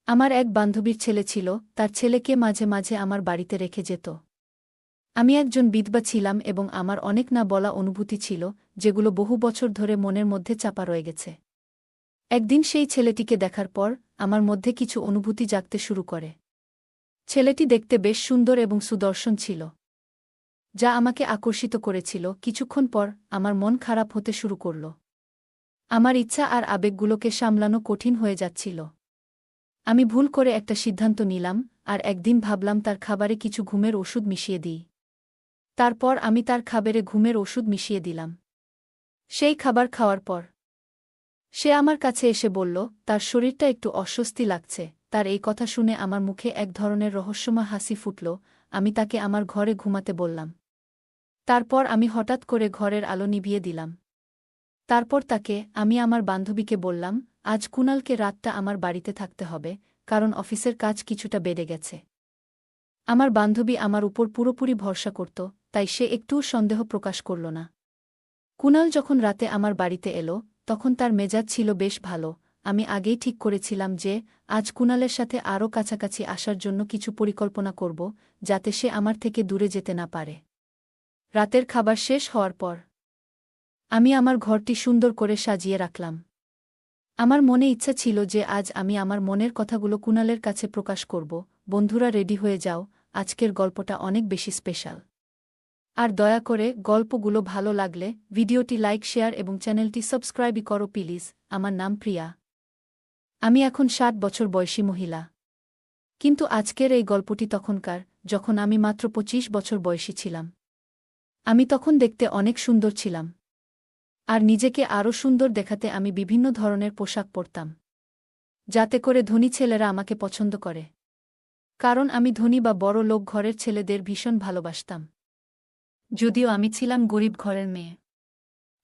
আমার এক বান্ধবীর ছেলে ছিল, তার ছেলেকে মাঝে মাঝে আমার বাড়িতে রেখে যেত। আমি একজন বিধবা ছিলাম এবং আমার অনেক না বলা অনুভূতি ছিল, যেগুলো বহু বছর ধরে মনের মধ্যে চাপা রয়ে গেছে। একদিন সেই ছেলেটিকে দেখার পর আমার মধ্যে কিছু অনুভূতি জাগতে শুরু করে। ছেলেটি দেখতে বেশ সুন্দর এবং সুদর্শন ছিল, যা আমাকে আকর্ষিত করেছিল। কিছুক্ষণ পর আমার মন খারাপ হতে শুরু করল। আমার ইচ্ছা আর আবেগগুলোকে সামলানো কঠিন হয়ে যাচ্ছিল। আমি ভুল করে একটা সিদ্ধান্ত নিলাম, আর একদিন ভাবলাম তার খাবারে কিছু ঘুমের ওষুধ মিশিয়ে দিই। তারপর আমি তার খাবারে ঘুমের ওষুধ মিশিয়ে দিলাম। সেই খাবার খাওয়ার পর সে আমার কাছে এসে বলল, তার শরীরটা একটু অস্বস্তি লাগছে। তার এই কথা শুনে আমার মুখে এক ধরনের রহস্যময় হাসি ফুটল। আমি তাকে আমার ঘরে ঘুমাতে বললাম। তারপর আমি হঠাৎ করে ঘরের আলো নিভিয়ে দিলাম। তারপর তাকে আমি আমার বান্ধবীকে বললাম, আজ কুণালকে রাতটা আমার বাড়িতে থাকতে হবে, কারণ অফিসের কাজ কিছুটা বেড়ে গেছে। আমার বান্ধবী আমার উপর পুরোপুরি ভরসা করত, তাই সে একটুও সন্দেহ প্রকাশ করল না। কুণাল যখন রাতে আমার বাড়িতে এলো, তখন তার মেজাজ ছিল বেশ ভালো। আমি আগেই ঠিক করেছিলাম যে আজ কুণালের সাথে আরও কাছাকাছি আসার জন্য কিছু পরিকল্পনা করব, যাতে সে আমার থেকে দূরে যেতে না পারে। রাতের খাবার শেষ হওয়ার পর আমি আমার ঘরটি সুন্দর করে সাজিয়ে রাখলাম। আমার মনে ইচ্ছা ছিল যে আজ আমি আমার মনের কথাগুলো কুণালের কাছে প্রকাশ করব। বন্ধুরা, রেডি হয়ে যাও, আজকের গল্পটা অনেক বেশি স্পেশাল। আর দয়া করে গল্পগুলো ভালো লাগলে ভিডিওটি লাইক, শেয়ার এবং চ্যানেলটি সাবস্ক্রাইবই করো প্লিজ। আমার নাম প্রিয়া। আমি এখন 60 বছর বয়সী মহিলা। কিন্তু আজকের এই গল্পটি তখনকার, যখন আমি মাত্র 25 বছর বয়সী ছিলাম। আমি তখন দেখতে অনেক সুন্দর ছিলাম। আর নিজেকে আরও সুন্দর দেখাতে আমি বিভিন্ন ধরনের পোশাক পরতাম, যাতে করে ধনী ছেলেরা আমাকে পছন্দ করে। কারণ আমি ধনী বা বড় লোক ঘরের ছেলেদের ভীষণ ভালোবাসতাম। যদিও আমি ছিলাম গরিব ঘরের মেয়ে।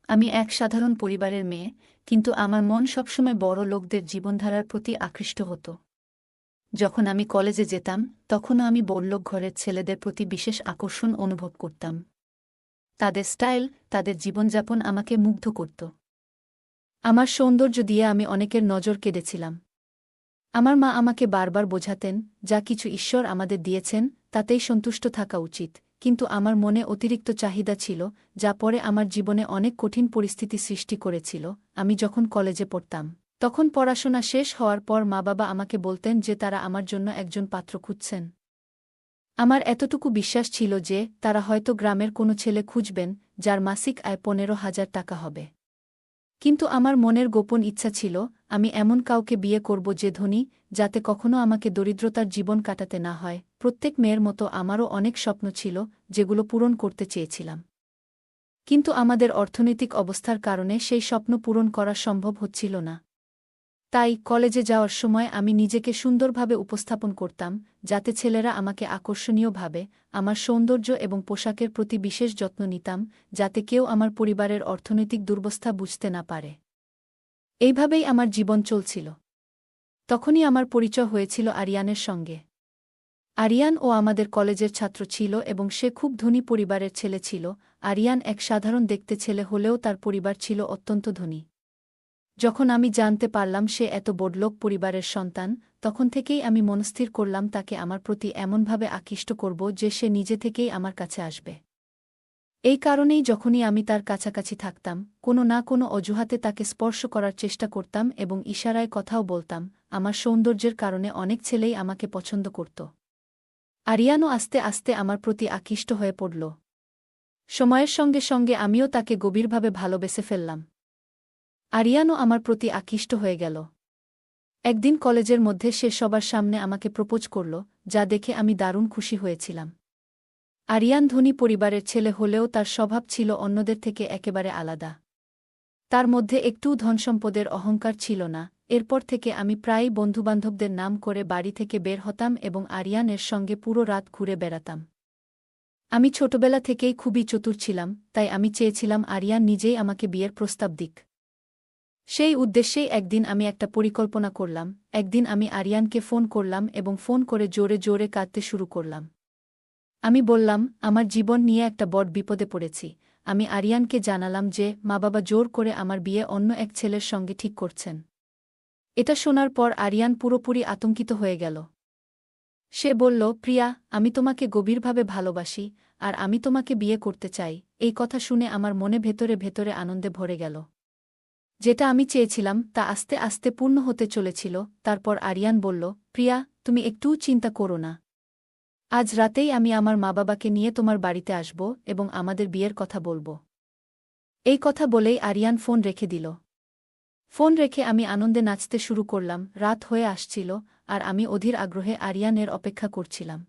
আমি এক সাধারণ পরিবারের মেয়ে, কিন্তু আমার মন সবসময় বড় লোকদের জীবনধারার প্রতি আকৃষ্ট হতো। যখন আমি কলেজে যেতাম, তখনও আমি বড়লোক ঘরের ছেলেদের প্রতি বিশেষ আকর্ষণ অনুভব করতাম। তাদের স্টাইল, তাদের জীবনযাপন আমাকে মুগ্ধ করত। আমার সৌন্দর্য দিয়ে আমি অনেকের নজর কেড়েছিলাম। আমার মা আমাকে বারবার বোঝাতেন, যা কিছু ঈশ্বর আমাদের দিয়েছেন তাতেই সন্তুষ্ট থাকা উচিত। কিন্তু আমার মনে অতিরিক্ত চাহিদা ছিল, যা পরে আমার জীবনে অনেক কঠিন পরিস্থিতি সৃষ্টি করেছিল। আমি যখন কলেজে পড়তাম, তখন পড়াশোনা শেষ হওয়ার পর মা-বাবা আমাকে বলতেন যে তারা আমার জন্য একজন পাত্র খুঁজছেন। আমার এতটুকু বিশ্বাস ছিল যে তারা হয়তো গ্রামের কোনো ছেলে খুঁজবেন, যার মাসিক আয় 15,000 টাকা হবে। কিন্তু আমার মনের গোপন ইচ্ছা ছিল, আমি এমন কাউকে বিয়ে করব যে ধনী, যাতে কখনো আমাকে দরিদ্রতার জীবন কাটাতে না হয়। প্রত্যেক মেয়ের মতো আমারও অনেক স্বপ্ন ছিল, যেগুলো পূরণ করতে চেয়েছিলাম। কিন্তু আমাদের অর্থনৈতিক অবস্থার কারণে সেই স্বপ্ন পূরণ করা সম্ভব হচ্ছিল না। তাই কলেজে যাওয়ার সময় আমি নিজেকে সুন্দরভাবে উপস্থাপন করতাম, যাতে ছেলেরা আমাকে আকর্ষণীয়ভাবে। আমার সৌন্দর্য এবং পোশাকের প্রতি বিশেষ যত্ন নিতাম, যাতে কেউ আমার পরিবারের অর্থনৈতিক দুর্বস্থা বুঝতে না পারে। এইভাবেই আমার জীবন চলছিল। তখনই আমার পরিচয় হয়েছিল আরিয়ানের সঙ্গে। আরিয়ান ও আমাদের কলেজের ছাত্র ছিল এবং সে খুব ধনী পরিবারের ছেলে ছিল। আরিয়ান এক সাধারণ দেখতে ছেলে হলেও তার পরিবার ছিল অত্যন্ত ধনী। যখন আমি জানতে পারলাম সে এত বড়লোক পরিবারের সন্তান, তখন থেকেই আমি মনস্থির করলাম তাকে আমার প্রতি এমনভাবে আকৃষ্ট করব যে সে নিজে থেকেই আমার কাছে আসবে। এই কারণেই যখনই আমি তার কাছাকাছি থাকতাম, কোনো না কোনো অজুহাতে তাকে স্পর্শ করার চেষ্টা করতাম এবং ইশারায় কথাও বলতাম। আমার সৌন্দর্যের কারণে অনেক ছেলেই আমাকে পছন্দ করত। আরিয়ানও আস্তে আস্তে আমার প্রতি আকৃষ্ট হয়ে পড়ল। সময়ের সঙ্গে সঙ্গে আমিও তাকে গভীরভাবে ভালোবেসে ফেললাম। আরিয়ানও আমার প্রতি আকৃষ্ট হয়ে গেল। একদিন কলেজের মধ্যে সে সবার সামনে আমাকে প্রপোজ করল, যা দেখে আমি দারুণ খুশি হয়েছিলাম। আরিয়ান ধনী পরিবারের ছেলে হলেও তার স্বভাব ছিল অন্যদের থেকে একেবারে আলাদা। তার মধ্যে একটুও ধনসম্পদের অহংকার ছিল না। এরপর থেকে আমি প্রায়ই বন্ধুবান্ধবদের নাম করে বাড়ি থেকে বের হতাম এবং আরিয়ানের সঙ্গে পুরো রাত ঘুরে বেড়াতাম। আমি ছোটবেলা থেকেই খুবই চতুর ছিলাম, তাই আমি চেয়েছিলাম আরিয়ান নিজেই আমাকে বিয়ের প্রস্তাব দিক। সেই উদ্দেশ্যেই একদিন আমি একটা পরিকল্পনা করলাম। একদিন আমি আরিয়ানকে ফোন করলাম এবং ফোন করে জোরে জোরে কাঁদতে শুরু করলাম। আমি বললাম, আমার জীবন নিয়ে একটা বড় বিপদে পড়েছি। আমি আরিয়ানকে জানালাম যে মা-বাবা জোর করে আমার বিয়ে অন্য এক ছেলের সঙ্গে ঠিক করছেন। এটা শোনার পর আরিয়ান পুরোপুরি আতঙ্কিত হয়ে গেল। সে বলল, প্রিয়া, আমি তোমাকে গভীরভাবে ভালোবাসি, আর আমি তোমাকে বিয়ে করতে চাই। এই কথা শুনে আমার মনে ভেতরে ভেতরে আনন্দে ভরে গেল। যেটা আমি চেয়েছিলাম তা আস্তে আস্তে পূর্ণ হতে চলেছিল। তারপর আরিয়ান বলল, প্রিয়া, তুমি একটুও চিন্তা করো না। আজ রাতেই আমি আমার মা-বাবাকে নিয়ে তোমার বাড়িতে আসব এবং আমাদের বিয়ের কথা বলব। এই কথা বলেই আরিয়ান ফোন রেখে দিল। ফোন রেখে আমি আনন্দে নাচতে শুরু করলাম। রাত হয়ে আসছিল, আর আমি অধীর আগ্রহে আরিয়ানের অপেক্ষা করছিলাম।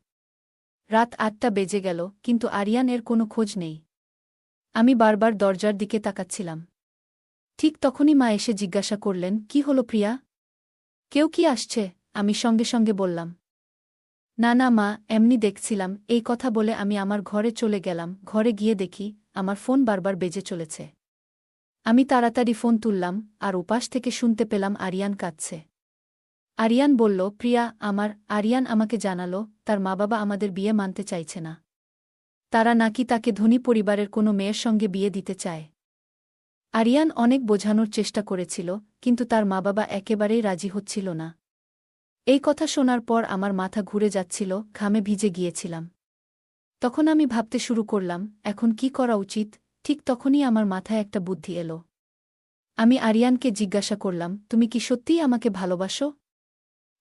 রাত ৮টা বেজে গেল, কিন্তু আরিয়ানের কোনো খোঁজ নেই। আমি বারবার দরজার দিকে তাকাচ্ছিলাম। ঠিক তখনই মা এসে জিজ্ঞাসা করলেন, কি হলো প্রিয়া? কেউ কি আসছে? আমি সঙ্গে সঙ্গে বললাম, না না মা, এমনি দেখছিলাম। এই কথা বলে আমি আমার ঘরে চলে গেলাম। ঘরে গিয়ে দেখি আমার ফোন বারবার বেজে চলেছে। আমি তাড়াতাড়ি ফোন তুললাম, আর উপাস থেকে শুনতে পেলাম আরিয়ান কাঁদছে। আরিয়ান বলল, প্রিয়া, আরিয়ান আমাকে জানালো তার মা-বাবা আমাদের বিয়ে মানতে চাইছে না। তারা নাকি তাকে ধনী পরিবারের কোনো মেয়ের সঙ্গে বিয়ে দিতে চায়। আরিয়ান অনেক বোঝানোর চেষ্টা করেছিল, কিন্তু তার মা-বাবা একেবারেই রাজি হচ্ছিল না। এই কথা শোনার পর আমার মাথা ঘুরে যাচ্ছিল, ঘামে ভিজে গিয়েছিলাম। তখন আমি ভাবতে শুরু করলাম, এখন কি করা উচিত। ঠিক তখনই আমার মাথায় একটা বুদ্ধি এলো। আমি আরিয়ানকে জিজ্ঞাসা করলাম, তুমি কি সত্যিই আমাকে ভালোবাসো?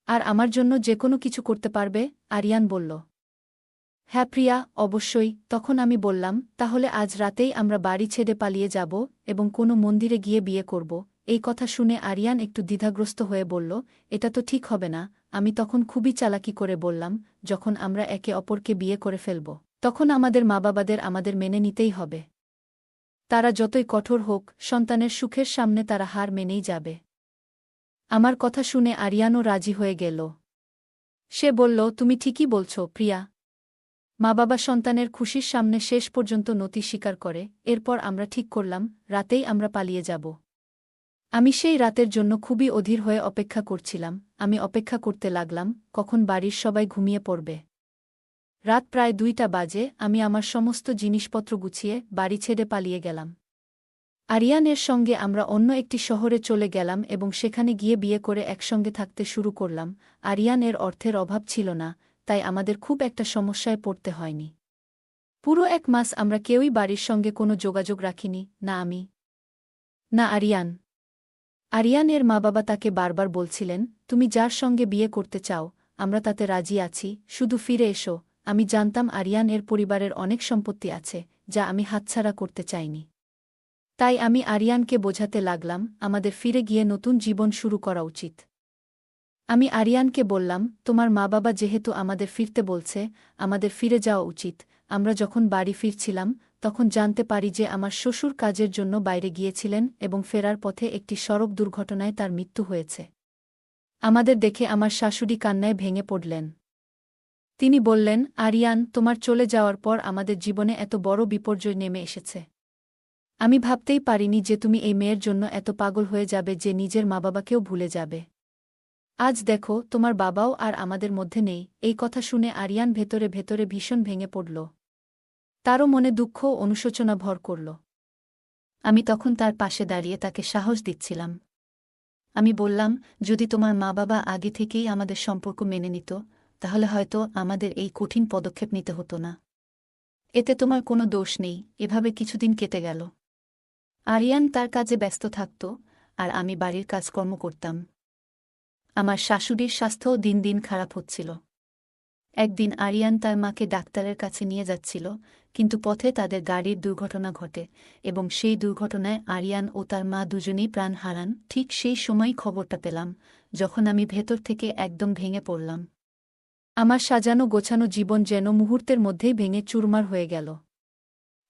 আর আমার জন্য যে কোনো কিছু করতে পারবে? আরিয়ান বলল, হ্যাঁ প্রিয়া, অবশ্যই। তখন আমি বললাম, তাহলে আজ রাতেই আমরা বাড়ি ছেড়ে পালিয়ে যাব এবং কোনো মন্দিরে গিয়ে বিয়ে করব। এই কথা শুনে আরিয়ান একটু দ্বিধাগ্রস্ত হয়ে বলল, এটা তো ঠিক হবে না। আমি তখন খুবই চালাকি করে বললাম, যখন আমরা একে অপরকে বিয়ে করে ফেলব, তখন আমাদের মা-বাবাদের আমাদের মেনে নিতেই হবে। তারা যতই কঠোর হোক, সন্তানের সুখের সামনে তারা হার মেনেই যাবে। আমার কথা শুনে আরিয়ানও রাজি হয়ে গেল। সে বলল, তুমি ঠিকই বলছ প্রিয়া। মা-বাবা সন্তানের খুশির সামনে শেষ পর্যন্ত নতি স্বীকার করে। এরপর আমরা ঠিক করলাম, রাতেই আমরা পালিয়ে যাব। আমি সেই রাতের জন্য খুবই অধীর হয়ে অপেক্ষা করছিলাম। আমি অপেক্ষা করতে লাগলাম, কখন বাড়ির সবাই ঘুমিয়ে পড়বে। রাত প্রায় 2টা বাজে। আমি আমার সমস্ত জিনিসপত্র গুছিয়ে বাড়ি ছেড়ে পালিয়ে গেলাম। আরিয়ানের সঙ্গে আমরা অন্য একটি শহরে চলে গেলাম এবং সেখানে গিয়ে বিয়ে করে একসঙ্গে থাকতে শুরু করলাম। আরিয়ানের অর্থের অভাব ছিল না, তাই আমাদের খুব একটা সমস্যায় পড়তে হয়নি। পুরো 1 মাস আমরা কেউই বাড়ির সঙ্গে কোনো যোগাযোগ রাখিনি, না আমি, না আরিয়ান। আরিয়ানের মা-বাবা তাকে বারবার বলছিলেন, তুমি যার সঙ্গে বিয়ে করতে চাও, আমরা তাতে রাজি আছি, শুধু ফিরে এসো। আমি জানতাম আরিয়ান এর পরিবারের অনেক সম্পত্তি আছে, যা আমি হাতছাড়া করতে চাইনি। তাই আমি আরিয়ানকে বোঝাতে লাগলাম, আমাদের ফিরে গিয়ে নতুন জীবন শুরু করা উচিত। আমি আরিয়ানকে বললাম, তোমার মা-বাবা যেহেতু আমাদের ফিরতে বলছে, আমাদের ফিরে যাওয়া উচিত। আমরা যখন বাড়ি ফিরছিলাম, তখন জানতে পারি যে আমার শ্বশুর কাজের জন্য বাইরে গিয়েছিলেন এবং ফেরার পথে একটি সড়ক দুর্ঘটনায় তার মৃত্যু হয়েছে। আমাদের দেখে আমার শাশুড়ি কান্নায় ভেঙে পড়লেন। তিনি বললেন, আরিয়ান, তোমার চলে যাওয়ার পর আমাদের জীবনে এত বড় বিপর্যয় নেমে এসেছে। আমি ভাবতেই পারিনি যে তুমি এই মেয়ের জন্য এত পাগল হয়ে যাবে যে নিজের মা-বাবাকেও ভুলে যাবে। আজ দেখো, তোমার বাবাও আর আমাদের মধ্যে নেই। এই কথা শুনে আরিয়ান ভেতরে ভেতরে ভীষণ ভেঙে পড়ল। তারও মনে দুঃখ ও অনুশোচনা ভর করল। আমি তখন তার পাশে দাঁড়িয়ে তাকে সাহস দিচ্ছিলাম। আমি বললাম, যদি তোমার মা-বাবা আগে থেকেই আমাদের সম্পর্ক মেনে নিত, তাহলে হয়তো আমাদের এই কঠিন পদক্ষেপ নিতে হতো না। এতে তোমার কোনো দোষ নেই। এভাবে কিছুদিন কেটে গেল। আরিয়ান তার কাজে ব্যস্ত থাকত, আর আমি বাড়ির কাজকর্ম করতাম। আমার শাশুড়ির স্বাস্থ্যও দিন দিন খারাপ হচ্ছিল। একদিন আরিয়ান তার মাকে ডাক্তারের কাছে নিয়ে যাচ্ছিল, কিন্তু পথে তাদের গাড়ির দুর্ঘটনা ঘটে এবং সেই দুর্ঘটনায় আরিয়ান ও তার মা দুজনেই প্রাণ হারান। ঠিক সেই সময়ই খবরটা পেলাম, যখন আমি ভেতর থেকে একদম ভেঙে পড়লাম। আমার সাজানো গোছানো জীবন যেন মুহূর্তের মধ্যেই ভেঙে চুরমার হয়ে গেল।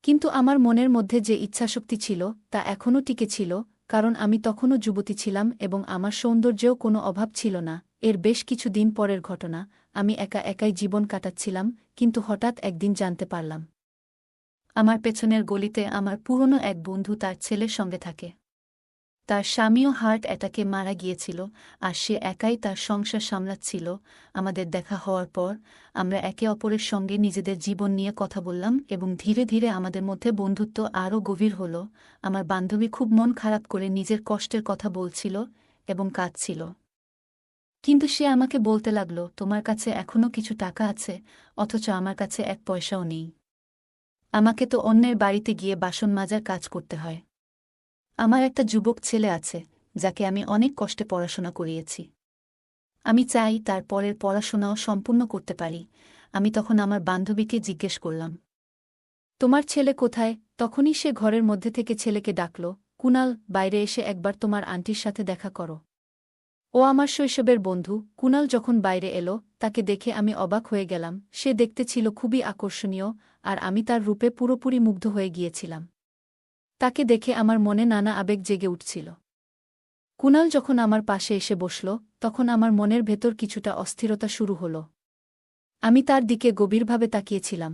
কিন্তু আমার মনের মধ্যে যে ইচ্ছাশক্তি ছিল, তা এখনও টিকে ছিল, কারণ আমি তখনও যুবতী ছিলাম এবং আমার সৌন্দর্যেও কোনো অভাব ছিল না। এর বেশ কিছু দিন পরের ঘটনা। আমি একা একাই জীবন কাটাচ্ছিলাম, কিন্তু হঠাৎ একদিন জানতে পারলাম, আমার পেছনের গলিতে আমার পুরনো এক বন্ধু তার ছেলের সঙ্গে থাকে। তার স্বামীও হার্ট অ্যাটাকে মারা গিয়েছিল, আর সে একাই তার সংসার সামলাচ্ছিল। আমাদের দেখা হওয়ার পর আমরা একে অপরের সঙ্গে নিজেদের জীবন নিয়ে কথা বললাম এবং ধীরে ধীরে আমাদের মধ্যে বন্ধুত্ব আরও গভীর হল। আমার বান্ধবী খুব মন খারাপ করে নিজের কষ্টের কথা বলছিল এবং কাঁদছিল। কিন্তু সে আমাকে বলতে লাগল, তোমার কাছে এখনো কিছু টাকা আছে, অথচ আমার কাছে এক পয়সাও নেই। আমাকে তো অন্যের বাড়িতে গিয়ে বাসন মাজার কাজ করতে হয়। আমার একটা যুবক ছেলে আছে, যাকে আমি অনেক কষ্টে পড়াশোনা করিয়েছি। আমি চাই তার পরের পড়াশোনাও সম্পূর্ণ করতে পারি। আমি তখন আমার বান্ধবীকে জিজ্ঞেস করলাম, তোমার ছেলে কোথায়? তখনই সে ঘরের মধ্যে থেকে ছেলেকে ডাকল, কুনাল, বাইরে এসে একবার তোমার আন্টির সাথে দেখা করো। ও আমার শৈশবের বন্ধু। কুনাল যখন বাইরে এলো, তাকে দেখে আমি অবাক হয়ে গেলাম। সে দেখতে ছিল খুবই আকর্ষণীয়, আর আমি তার রূপে পুরোপুরি মুগ্ধ হয়ে গিয়েছিলাম। তাকে দেখে আমার মনে নানা আবেগ জেগে উঠছিল। কুনাল যখন আমার পাশে এসে বসল, তখন আমার মনের ভেতর কিছুটা অস্থিরতা শুরু হল। আমি তার দিকে গভীরভাবে তাকিয়েছিলাম।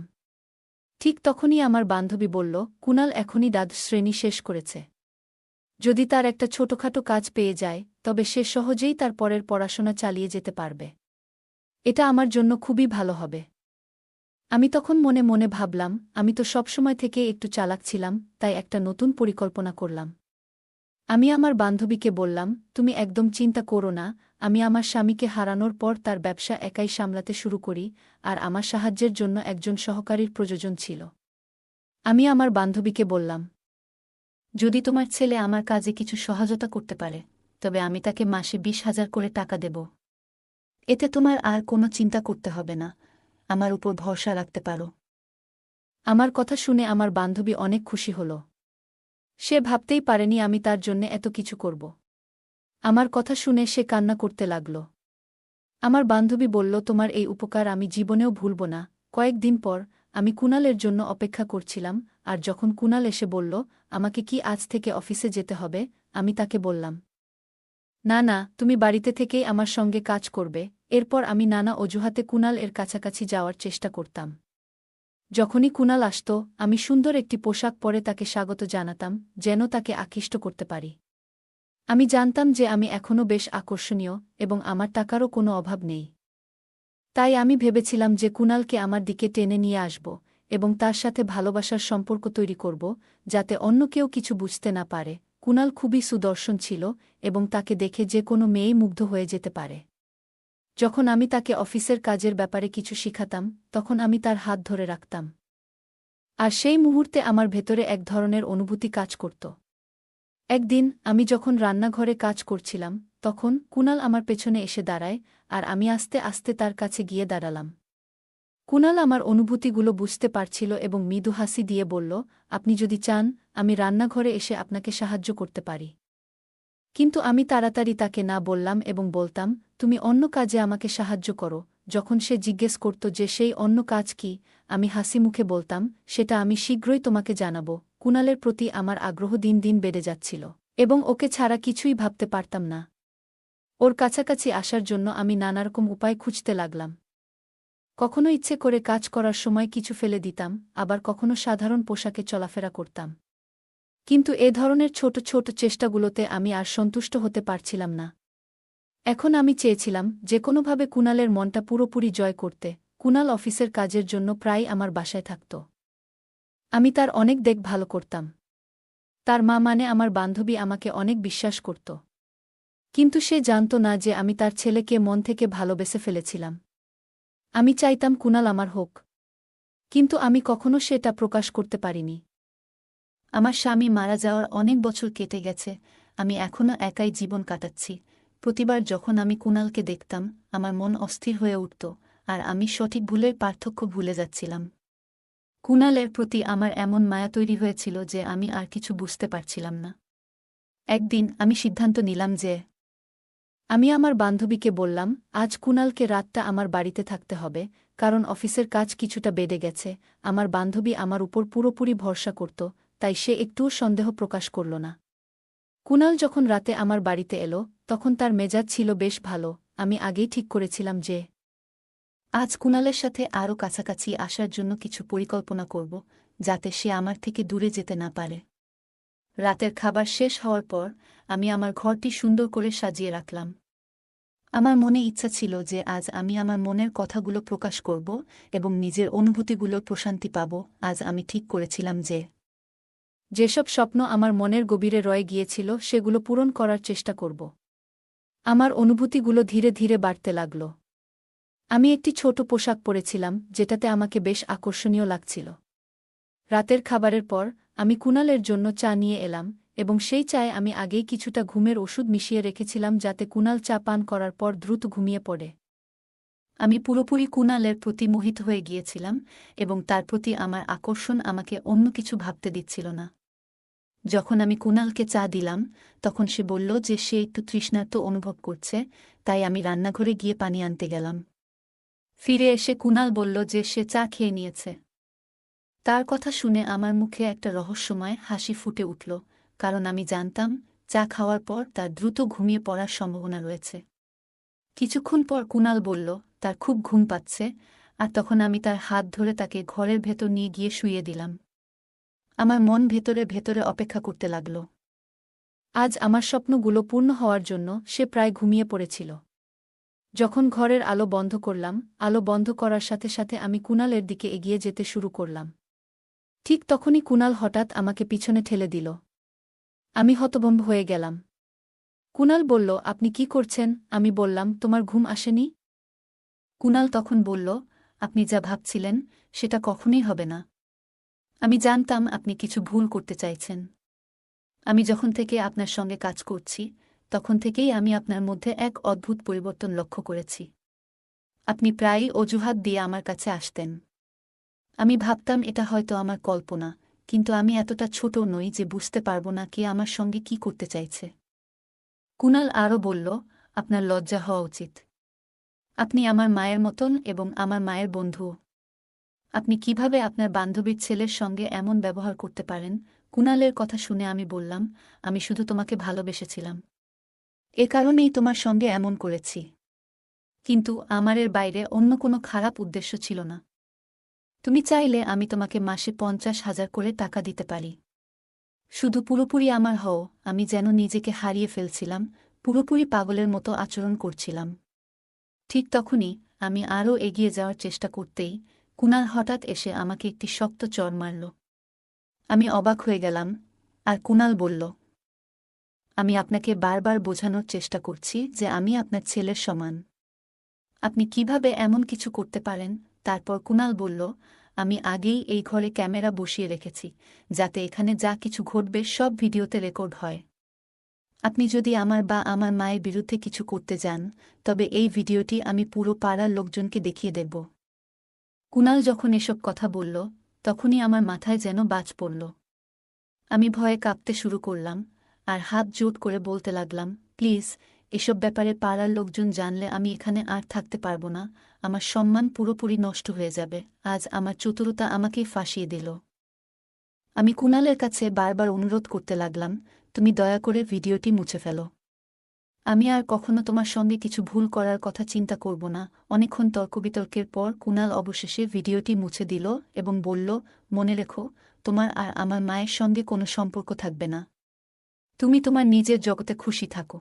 ঠিক তখনই আমার বান্ধবী বলল, কুনাল এখনই দ্বাদশ শ্রেণী শেষ করেছে। যদি তার একটা ছোটখাটো কাজ পেয়ে যায়, তবে সে সহজেই তার পরের পড়াশোনা চালিয়ে যেতে পারবে। এটা আমার জন্য খুবই ভালো হবে। আমি তখন মনে মনে ভাবলাম, আমি তো সবসময় থেকে একটু চালাক ছিলাম, তাই একটা নতুন পরিকল্পনা করলাম। আমি আমার বান্ধবীকে বললাম, তুমি একদম চিন্তা করো না, আমি আমার স্বামীকে হারানোর পর তার ব্যবসা একাই সামলাতে শুরু করি, আর আমার সাহায্যের জন্য একজন সহকারীর প্রয়োজন ছিল। আমি আমার বান্ধবীকে বললাম, যদি তোমার ছেলে আমার কাজে কিছু সহায়তা করতে পারে, তবে আমি তাকে মাসে 20,000 করে টাকা দেব। এতে তোমার আর কোনো চিন্তা করতে হবে না, আমার উপর ভরসা রাখতে পারো। আমার কথা শুনে আমার বান্ধবী অনেক খুশি হল। সে ভাবতেই পারেনি আমি তার জন্যে এত কিছু করব। আমার কথা শুনে সে কান্না করতে লাগল। আমার বান্ধবী বলল, তোমার এই উপকার আমি জীবনেও ভুলব না। কয়েকদিন পর আমি কুনালের জন্য অপেক্ষা করছিলাম, আর যখন কুনাল এসে বলল, আমাকে কি আজ থেকে অফিসে যেতে হবে, আমি তাকে বললাম, না না, তুমি বাড়িতে থেকেই আমার সঙ্গে কাজ করবে। এরপর আমি নানা অজুহাতে কুনাল এর কাছাকাছি যাওয়ার চেষ্টা করতাম। যখনই কুনাল আসত, আমি সুন্দর একটি পোশাক পরে তাকে স্বাগত জানাতাম, যেন তাকে আকৃষ্ট করতে পারি। আমি জানতাম যে আমি এখনও বেশ আকর্ষণীয়, এবং আমার টাকারও কোনো অভাব নেই। তাই আমি ভেবেছিলাম যে কুনালকে আমার দিকে টেনে নিয়ে আসব, এবং তার সাথে ভালোবাসার সম্পর্ক তৈরি করব, যাতে অন্য কেউ কিছু বুঝতে না পারে। কুনাল খুবই সুদর্শন ছিল, এবং তাকে দেখে যে কোনো মেয়েই মুগ্ধ হয়ে যেতে পারে। যখন আমি তাকে অফিসের কাজের ব্যাপারে কিছু শিখাতাম, তখন আমি তার হাত ধরে রাখতাম। আর সেই মুহূর্তে আমার ভেতরে এক ধরনের অনুভূতি কাজ করত। একদিন আমি যখন রান্নাঘরে কাজ করছিলাম, তখন কুনাল আমার পেছনে এসে দাঁড়ায়, আর আমি আস্তে আস্তে তার কাছে গিয়ে দাঁড়ালাম। কুনাল আমার অনুভূতিগুলো বুঝতে পারছিল এবং মৃদু হাসি দিয়ে বলল, আপনি যদি চান, আমি রান্নাঘরে এসে আপনাকে সাহায্য করতে পারি। কিন্তু আমি তাড়াতাড়ি তাকে না বললাম এবং বলতাম, তুমি অন্য কাজে আমাকে সাহায্য করো। যখন সে জিজ্ঞেস করত যে সেই অন্য কাজ কি, আমি হাসি মুখে বলতাম, সেটা আমি শীঘ্রই তোমাকে জানাব। কুনালের প্রতি আমার আগ্রহ দিন দিন বেড়ে যাচ্ছিল, এবং ওকে ছাড়া কিছুই ভাবতে পারতাম না। ওর কাছাকাছি আসার জন্য আমি নানারকম উপায় খুঁজতে লাগলাম। কখনো ইচ্ছে করে কাজ করার সময় কিছু ফেলে দিতাম, আবার কখনো সাধারণ পোশাকে চলাফেরা করতাম। কিন্তু এ ধরনের ছোট ছোট চেষ্টাগুলোতে আমি আর সন্তুষ্ট হতে পারছিলাম না। এখন আমি চেয়েছিলাম যে কোনোভাবে কুনালের মনটা পুরোপুরি জয় করতে। কুনাল অফিসের কাজের জন্য প্রায় আমার বাসায় থাকত। আমি তার অনেক দেখভাল করতাম। তার মা মানে আমার বান্ধবী আমাকে অনেক বিশ্বাস করত। কিন্তু সে জানত না যে আমি তার ছেলেকে মন থেকে ভালোবেসে ফেলেছিলাম। আমি চাইতাম কুনাল আমার হোক, কিন্তু আমি কখনো সেটা প্রকাশ করতে পারিনি। আমার স্বামী মারা যাওয়ার অনেক বছর কেটে গেছে, আমি এখনও একাই জীবন কাটাচ্ছি। প্রতিবার যখন আমি কুনালকে দেখতাম, আমার মন অস্থির হয়ে উঠত, আর আমি সঠিক ভুলের পার্থক্য ভুলে যাচ্ছিলাম। কুনালের প্রতি আমার এমন মায়া তৈরি হয়েছিল যে আমি আর কিছু বুঝতে পারছিলাম না। একদিন আমি সিদ্ধান্ত নিলাম যে আমি আমার বান্ধবীকে বললাম, আজ কুনালকে রাতটা আমার বাড়িতে থাকতে হবে, কারণ অফিসের কাজ কিছুটা বেড়ে গেছে। আমার বান্ধবী আমার উপর পুরোপুরি ভরসা করত, তাই সে একটুও সন্দেহ প্রকাশ করল না। কুনাল যখন রাতে আমার বাড়িতে এলো, তখন তার মেজাজ ছিল বেশ ভালো। আমি আগেই ঠিক করেছিলাম যে আজ কুনালের সাথে আরও কাছাকাছি আসার জন্য কিছু পরিকল্পনা করব, যাতে সে আমার থেকে দূরে যেতে না পারে। রাতের খাবার শেষ হওয়ার পর আমি আমার ঘরটি সুন্দর করে সাজিয়ে রাখলাম। আমার মনে ইচ্ছা ছিল যে আজ আমি আমার মনের কথাগুলো প্রকাশ করব এবং নিজের অনুভূতিগুলোর প্রশান্তি পাব। আজ আমি ঠিক করেছিলাম যে যেসব স্বপ্ন আমার মনের গভীরে রয়ে গিয়েছিল সেগুলো পূরণ করার চেষ্টা করব। আমার অনুভূতিগুলো ধীরে ধীরে বাড়তে লাগল। আমি একটি ছোট পোশাক পরেছিলাম যেটাতে আমাকে বেশ আকর্ষণীয় লাগছিল। রাতের খাবারের পর আমি কুনালের জন্য চা নিয়ে এলাম এবং সেই চায়ে আমি আগেই কিছুটা ঘুমের ওষুধ মিশিয়ে রেখেছিলাম যাতে কুনাল চা পান করার পর দ্রুত ঘুমিয়ে পড়ে। আমি পুরোপুরি কুনালের প্রতি মোহিত হয়ে গিয়েছিলাম এবং তার প্রতি আমার আকর্ষণ আমাকে অন্য কিছু ভাবতে দিচ্ছিল না। যখন আমি কুনালকে চা দিলাম তখন সে বলল যে সে একটু তৃষ্ণার্ত অনুভব করছে, তাই আমি রান্নাঘরে গিয়ে পানি আনতে গেলাম। ফিরে এসে কুনাল বলল যে সে চা খেয়ে নিয়েছে। তার কথা শুনে আমার মুখে একটা রহস্যময় হাসি ফুটে উঠল, কারণ আমি জানতাম চা খাওয়ার পর তার দ্রুত ঘুমিয়ে পড়ার সম্ভাবনা রয়েছে। কিছুক্ষণ পর কুনাল বলল তার খুব ঘুম পাচ্ছে, আর তখন আমি তার হাত ধরে তাকে ঘরের ভেতর নিয়ে গিয়ে শুইয়ে দিলাম। আমার মন ভেতরে ভেতরে অপেক্ষা করতে লাগল। আজ আমার স্বপ্নগুলো পূর্ণ হওয়ার জন্য সে প্রায় ঘুমিয়ে পড়েছিল। যখন ঘরের আলো বন্ধ করলাম, আলো বন্ধ করার সাথে সাথে আমি কুনালের দিকে এগিয়ে যেতে শুরু করলাম। ঠিক তখনই কুনাল হঠাৎ আমাকে পিছনে ঠেলে দিল। আমি হতভম্ব হয়ে গেলাম। কুনাল বলল, আপনি কি করছেন? আমি বললাম, তোমার ঘুম আসেনি? কুনাল তখন বলল, আপনি যা ভাবছিলেন সেটা কখনোই হবে না। আমি জানতাম আপনি কিছু ভুল করতে চাইছেন। আমি যখন থেকে আপনার সঙ্গে কাজ করছি তখন থেকেই আমি আপনার মধ্যে এক অদ্ভুত পরিবর্তন লক্ষ্য করেছি। আপনি প্রায়ই অজুহাত দিয়ে আমার কাছে আসতেন। আমি ভাবতাম এটা হয়তো আমার কল্পনা, কিন্তু আমি এতটা ছোট নই যে বুঝতে পারব না কে আমার সঙ্গে কি করতে চাইছে। কুনাল আরও বলল, আপনার লজ্জা হওয়া উচিত। আপনি আমার মায়ের মতন এবং আমার মায়ের বন্ধু। আপনি কিভাবে আপনার বান্ধবীর ছেলের সঙ্গে এমন ব্যবহার করতে পারেন? কুনালের কথা শুনে আমি বললাম, আমি শুধু তোমাকে ভালোবেসেছিলাম। এ কারণেই তোমার সঙ্গে এমন করেছি। কিন্তু আমার এর বাইরে অন্য কোনো খারাপ উদ্দেশ্য ছিল না। তুমি চাইলে আমি তোমাকে মাসে 50,000 করে টাকা দিতে পারি। শুধু পুরোপুরি আমার হও। আমি যেন নিজেকে হারিয়ে ফেলছিলাম, পুরোপুরি পাগলের মতো আচরণ করছিলাম। ঠিক তখনই আমি আরও এগিয়ে যাওয়ার চেষ্টা করতেই কুনাল হঠাৎ এসে আমাকে একটি শক্ত চড় মারল। আমি অবাক হয়ে গেলাম, আর কুনাল বলল, আমি আপনাকে বারবার বোঝানোর চেষ্টা করছি যে আমি আপনার ছেলের সমান। আপনি কিভাবে এমন কিছু করতে পারেন? তারপর কুনাল বলল, আমি আগেই এই ঘরে ক্যামেরা বসিয়ে রেখেছি, যাতে এখানে যা কিছু ঘটবে সব ভিডিওতে রেকর্ড হয়। আপনি যদি আমার বা আমার মায়ের বিরুদ্ধে কিছু করতে যান, তবে এই ভিডিওটি আমি পুরো পাড়ার লোকজনকে দেখিয়ে দেব। কুনাল যখন এসব কথা বলল তখনই আমার মাথায় যেন বাজ পড়ল। আমি ভয়ে কাঁপতে শুরু করলাম আর হাত জোট করে বলতে লাগলাম, প্লিজ, এসব ব্যাপারে পাড়ার লোকজন জানলে আমি এখানে আর থাকতে পারব না। আমার সম্মান পুরোপুরি নষ্ট হয়ে যাবে। আজ আমার চতুরতা আমাকেই ফাঁসিয়ে দিল। আমি কুনালের কাছে বারবার অনুরোধ করতে লাগলাম, তুমি দয়া করে ভিডিওটি মুছে ফেলো। আমি আর কখনো তোমার সঙ্গে কিছু ভুল করার কথা চিন্তা করব না। অনেকক্ষণ তর্কবিতর্কের পর কুনাল অবশেষে ভিডিওটি মুছে দিল এবং বলল, মনে রেখো, তোমার আর আমার মায়ের সঙ্গে কোনো সম্পর্ক থাকবে না। তুমি তোমার নিজের জগতে খুশি থাকো।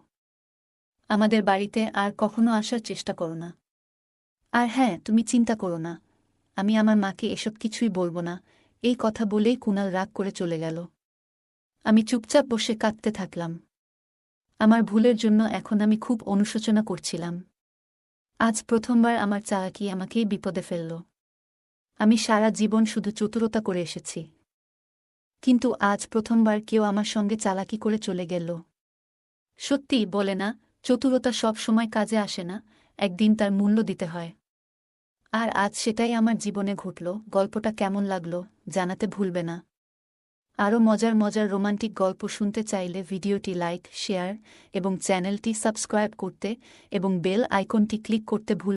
আমাদের বাড়িতে আর কখনো আসার চেষ্টা করো না। আর হ্যাঁ, তুমি চিন্তা করো না, আমি আমার মাকে এসব কিছুই বলবো না। এই কথা বলেই কুনাল রাগ করে চলে গেল। আমি চুপচাপ বসে কাঁদতে থাকলাম। আমার ভুলের জন্য এখন আমি খুব অনুশোচনা করছিলাম। আজ প্রথমবার আমার চালাকি আমাকেই বিপদে ফেলল। আমি সারা জীবন শুধু চতুরতা করে এসেছি, কিন্তু আজ প্রথমবার কেউ আমার সঙ্গে চালাকি করে চলে গেল। সত্যি বলে না, চতুরতা সব সময় কাজে আসে না, একদিন তার মূল্য দিতে হয়। আর আজ সেটাই আমার জীবনে ঘটল। গল্পটা কেমন লাগলো জানাতে ভুলবে না। আরও মজার মজার রোমান্টিক গল্প শুনতে চাইলে ভিডিওটি লাইক, শেয়ার এবং চ্যানেলটি সাবস্ক্রাইব করতে এবং বেল আইকনটি ক্লিক করতে ভুল